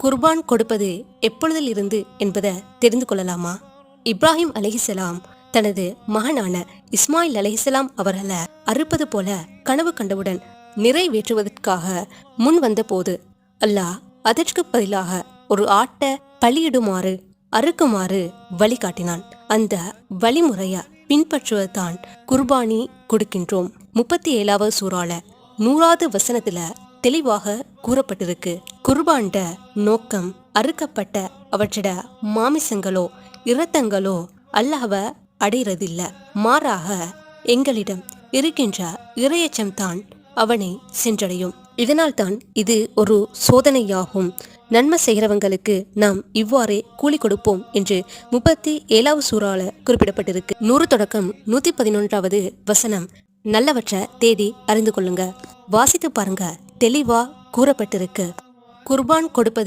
குர்பான் கொடுப்பது எப்பொழுதில் இருந்து என்பதை தெரிந்து கொள்ளலாமா? இப்ராஹிம் அலைஹிஸ்ஸலாம் தனது மகனான இஸ்மாயில் அலைஹிஸ்ஸலாம் அவர்களை அறுப்பது போல கனவு கண்டவுடன் நிறைவேற்றுவதற்காக முன் வந்த போது அல்லாஹ் அதற்கு பதிலாக ஒரு ஆட்டை பலியிடுமாறு அறுக்குமாறு வழிகாட்டினான். அந்த வழிமுறைய பின்பற்றுவதுதான் குர்பானி கொடுக்கின்றோம். 37வது சூறால 100வது வசனத்துல தெளிவாக கூறப்பட்டிருக்கு. குர்பான்ட நோக்கம் அறுக்கப்பட்ட அவற்றிட மாமிசங்களோ இரத்தங்களோ அல்லாஹ்வ அடைகிறதில்ல. மாறாக எங்களிடம் இருக்கின்ற இறையச்சம்தான் அவனை சென்றடையும். இதனால்தான் இது ஒரு சோதனையாகும். நன்மை செய்கிறவங்களுக்கு நாம் இவ்வாறே கூலி கொடுப்போம் என்று 37வது சூறால குறிப்பிடப்பட்டிருக்கு. 100 தொடக்கம் 111வது வசனம் நல்லவற்ற தேடி அறிந்து கொள்ளுங்க. வாசித்து பாருங்க, தெளிவா கூறப்பட்டிருக்கு. குர்பான் கொடுப்பது